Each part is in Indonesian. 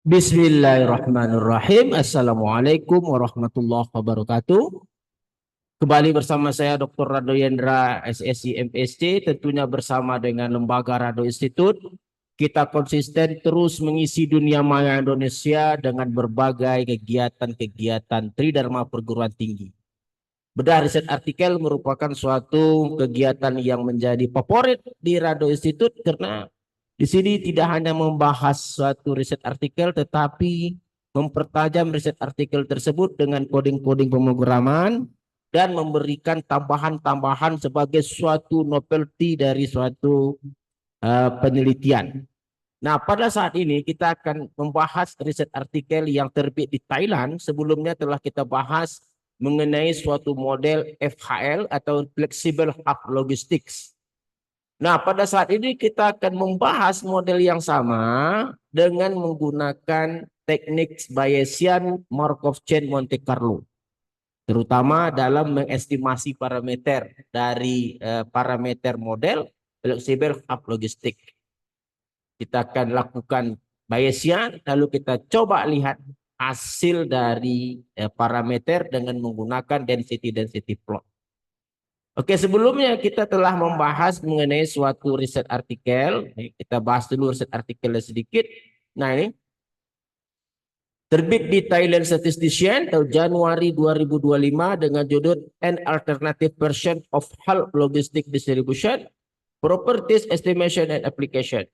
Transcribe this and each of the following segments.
Bismillahirrahmanirrahim. Assalamualaikum warahmatullahi wabarakatuh. Kembali bersama saya Dr. Rado Yendra, SSI MPSC, tentunya bersama dengan Lembaga Rado Institute. Kita konsisten terus mengisi dunia maya Indonesia dengan berbagai kegiatan-kegiatan Tridharma perguruan tinggi. Bedah riset artikel merupakan suatu kegiatan yang menjadi favorit di Rado Institute karena di sini tidak hanya membahas suatu riset artikel, tetapi mempertajam riset artikel tersebut dengan coding-coding pemrograman dan memberikan tambahan-tambahan sebagai suatu novelty dari suatu penelitian. Nah, pada saat ini kita akan membahas riset artikel yang terbit di Thailand. Sebelumnya telah kita bahas mengenai suatu model FHL atau Flexible Hub Logistics. Nah, pada saat ini kita akan membahas model yang sama dengan menggunakan teknik Bayesian Markov Chain Monte Carlo, terutama dalam mengestimasi parameter dari parameter model Flexible Hub Logistics. Kita akan lakukan Bayesian, lalu kita coba lihat hasil dari parameter dengan menggunakan density plot. Oke, sebelumnya kita telah membahas mengenai suatu riset artikel. Kita bahas dulu riset artikelnya sedikit. Nah, ini terbit di Thailand Statistician tahun Januari 2025 dengan judul An Alternative Version of Hulk Logistic Distribution, Properties Estimation and Application.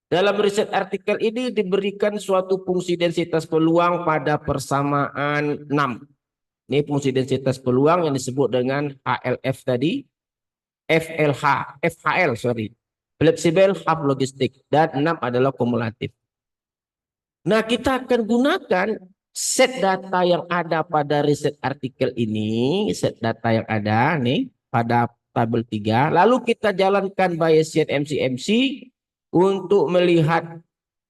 Dalam riset artikel ini diberikan suatu fungsi densitas peluang pada persamaan 6. Ini fungsi densitas peluang yang disebut dengan HLF tadi, FHL, Flexible Hub Logistic, dan 6 adalah kumulatif. Nah, kita akan gunakan set data yang ada pada riset artikel ini, set data yang ada nih pada tabel 3, lalu kita jalankan Bayesian MCMC untuk melihat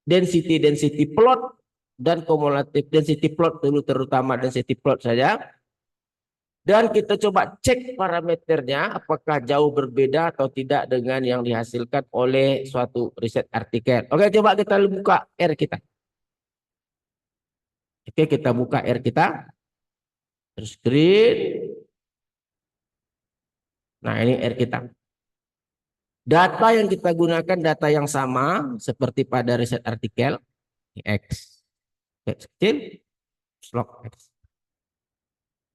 density plot dan kumulatif density plot dulu, terutama density plot saja. Dan kita coba cek parameternya apakah jauh berbeda atau tidak dengan yang dihasilkan oleh suatu riset artikel. Oke, coba kita buka R kita. Oke, kita buka R kita. Terus screen. Nah, ini R kita. Data yang kita gunakan data yang sama seperti pada riset artikel. X. X kecil. Slok X.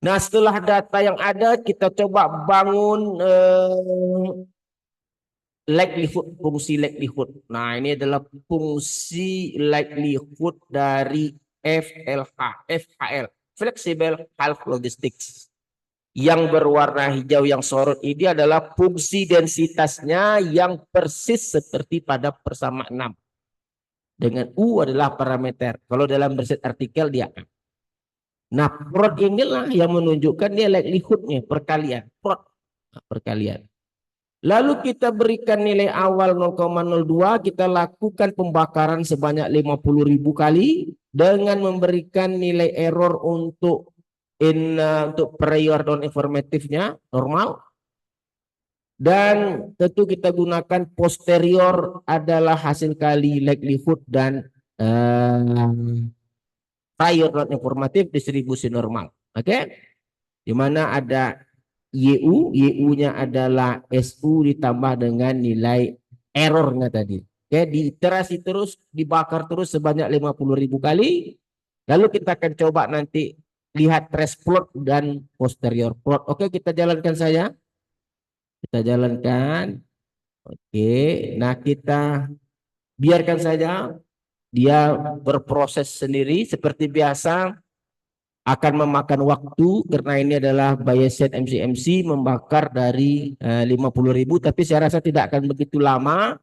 Nah, setelah data yang ada, kita coba bangun fungsi likelihood. Nah, ini adalah fungsi likelihood dari FHL, Flexible Hub Logistics. Yang berwarna hijau yang sorot ini adalah fungsi densitasnya yang persis seperti pada persamaan 6. Dengan U adalah parameter. Kalau dalam riset artikel dia A. Nah, plot inilah yang menunjukkan dia likelihoodnya perkalian. Plot perkalian. Lalu kita berikan nilai awal 0,02, kita lakukan pembakaran sebanyak 50.000 kali dengan memberikan nilai error untuk prior non informatifnya normal. Dan tentu kita gunakan posterior adalah hasil kali likelihood dan prior non informatif distribusi normal. Oke. Di mana ada YU-nya adalah SU ditambah dengan nilai errornya tadi. Oke, diiterasi terus, dibakar terus sebanyak 50.000 kali. Lalu kita akan coba nanti lihat trace plot dan posterior plot. Oke, kita jalankan saja. Kita jalankan. Oke, nah kita biarkan saja dia berproses sendiri seperti biasa. Akan memakan waktu karena ini adalah Bayesian MCMC membakar dari 50.000, tapi saya rasa tidak akan begitu lama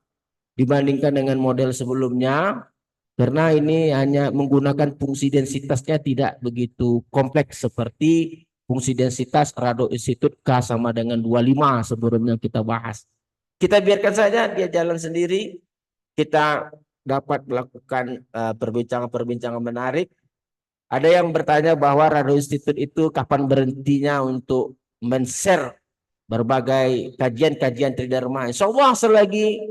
dibandingkan dengan model sebelumnya karena ini hanya menggunakan fungsi densitasnya tidak begitu kompleks seperti fungsi densitas Rado Institute K sama dengan 25 sebelumnya kita bahas. Kita biarkan saja dia jalan sendiri, kita dapat melakukan perbincangan-perbincangan menarik. Ada yang bertanya bahwa Rado Institute itu kapan berhentinya untuk men-share berbagai kajian-kajian Tridharma. Insya Allah selagi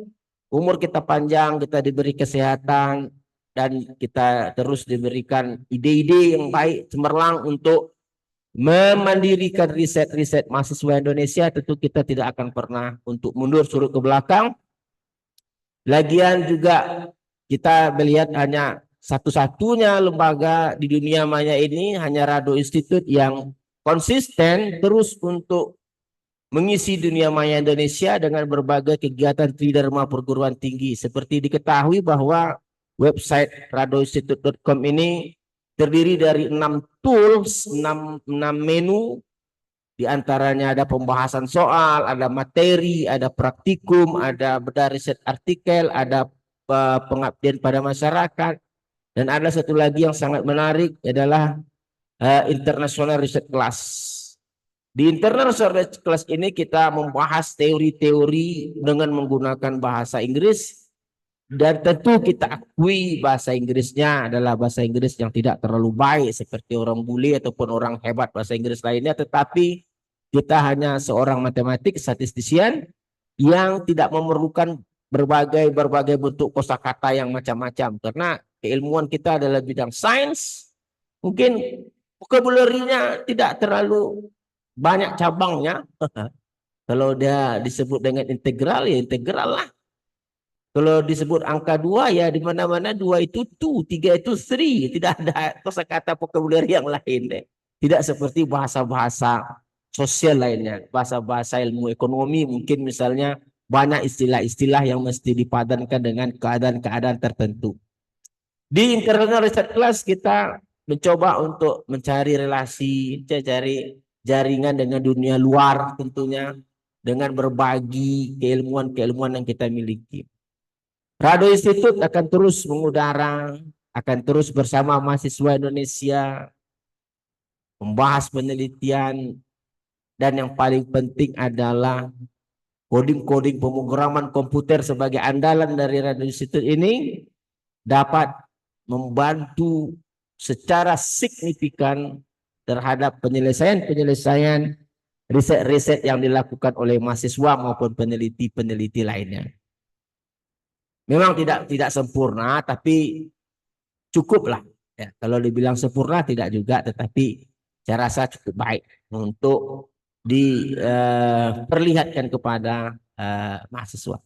umur kita panjang, kita diberi kesehatan, dan kita terus diberikan ide-ide yang baik cemerlang untuk memandirikan riset-riset mahasiswa Indonesia, tentu kita tidak akan pernah untuk mundur surut ke belakang. Lagian juga kita melihat hanya satu-satunya lembaga di dunia maya ini, hanya Rado Institute yang konsisten terus untuk mengisi dunia maya Indonesia dengan berbagai kegiatan tridharma perguruan tinggi. Seperti diketahui bahwa website radoinstitute.com ini terdiri dari 6 tools, 6 menu. Di antaranya ada pembahasan soal, ada materi, ada praktikum, ada bedah riset artikel, ada pengabdian pada masyarakat, dan ada satu lagi yang sangat menarik adalah International Research Class. Di International Research Class ini kita membahas teori-teori dengan menggunakan bahasa Inggris, dan tentu kita akui bahasa Inggrisnya adalah bahasa Inggris yang tidak terlalu baik seperti orang bule ataupun orang hebat bahasa Inggris lainnya, tetapi kita hanya seorang matematik, statistisian yang tidak memerlukan berbagai bentuk kosakata yang macam-macam, karena keilmuan kita adalah bidang sains. Mungkin vocabulary-nya tidak terlalu banyak cabangnya. Kalau dia disebut dengan integral, ya integral lah. Kalau disebut angka 2, ya di mana-mana 2 itu 2, 3 itu 3. Tidak ada kosakata vocabulary yang lain deh. Tidak seperti bahasa-bahasa sosial lainnya, bahasa-bahasa ilmu ekonomi mungkin misalnya banyak istilah-istilah yang mesti dipadankan dengan keadaan-keadaan tertentu. Di International Research Class kita mencoba untuk mencari relasi, cari jaringan dengan dunia luar tentunya, dengan berbagi keilmuan-keilmuan yang kita miliki. Rado Institute akan terus mengudara, akan terus bersama mahasiswa Indonesia membahas penelitian, dan yang paling penting adalah coding-coding pemrograman komputer sebagai andalan dari Rado Institute ini dapat membantu secara signifikan terhadap penyelesaian riset-riset yang dilakukan oleh mahasiswa maupun peneliti-peneliti lainnya. Memang tidak sempurna, tapi cukuplah. Ya, kalau dibilang sempurna tidak juga, tetapi saya rasa cukup baik untuk diperlihatkan kepada mahasiswa.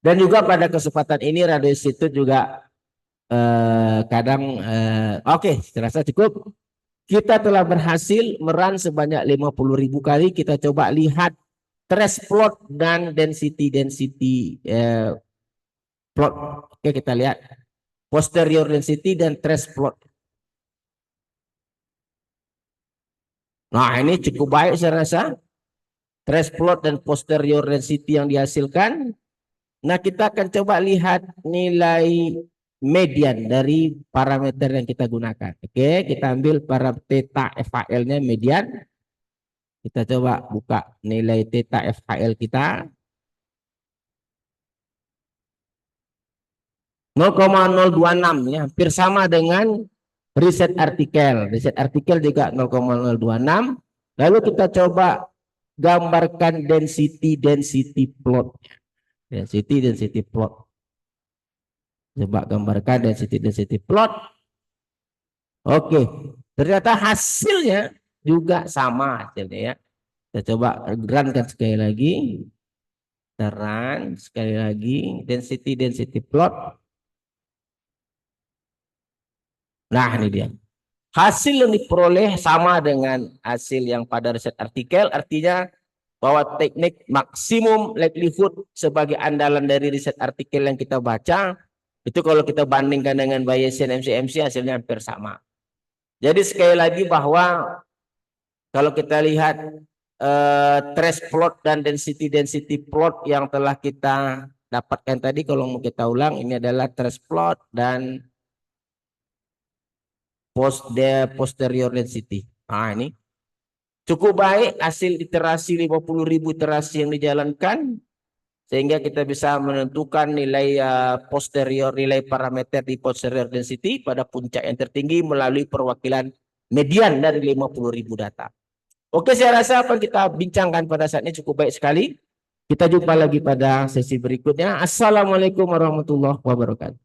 Dan juga pada kesempatan ini Rado Institute juga oke, saya rasa cukup. Kita telah berhasil merun sebanyak 50.000 kali. Kita coba lihat trace plot dan density plot. Oke, kita lihat posterior density dan trace plot. Nah, ini cukup baik saya rasa. Trace plot dan posterior density yang dihasilkan. Nah, kita akan coba lihat nilai median dari parameter yang kita gunakan. Oke, kita ambil parameter theta FHL-nya median. Kita coba buka nilai theta FHL kita. 0,026 ya, hampir sama dengan riset artikel. Riset artikel juga 0,026. Lalu kita coba gambarkan density plot. Density plot. Coba gambarkan density plot. Oke, ternyata hasilnya juga sama hasilnya ya. Kita coba runkan sekali lagi. Run sekali lagi density plot. Nah, ini dia. Hasil yang diperoleh sama dengan hasil yang pada riset artikel, artinya bahwa teknik maksimum likelihood sebagai andalan dari riset artikel yang kita baca, itu kalau kita bandingkan dengan Bayesian MC hasilnya hampir sama. Jadi sekali lagi bahwa kalau kita lihat trace plot dan density plot yang telah kita dapatkan tadi, kalau mau kita ulang, ini adalah trace plot dan posterior density. Nah, ini cukup baik hasil iterasi 50.000 iterasi yang dijalankan, sehingga kita bisa menentukan nilai nilai parameter di posterior density pada puncak yang tertinggi melalui perwakilan median dari 50.000 data. Oke, saya rasa apa yang kita bincangkan pada saat ini cukup baik sekali. Kita jumpa lagi pada sesi berikutnya. Assalamualaikum warahmatullahi wabarakatuh.